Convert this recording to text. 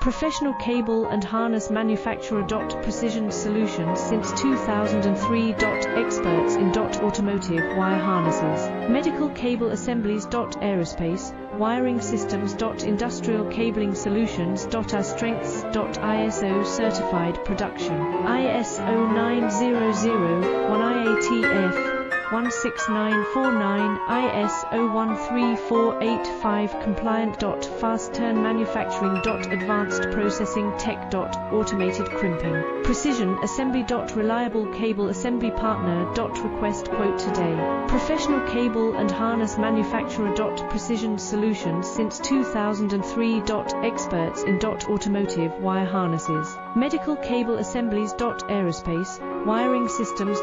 Professional cable and harness manufacturer. Precision solutions since 2003. Experts in automotive wire harnesses, medical cable assemblies. Aerospace wiring systems. Industrial cabling solutions. Our strengths. ISO certified production, ISO 9001 IATF 16949, ISO 13485 compliant. Fast turn manufacturing. Advanced processing tech. Automated crimping, precision assembly. Reliable cable assembly partner. Request quote today. Professional cable and harness manufacturer. Precision solutions since 2003. Experts in automotive wire harnesses, medical cable assemblies. Aerospace wiring systems.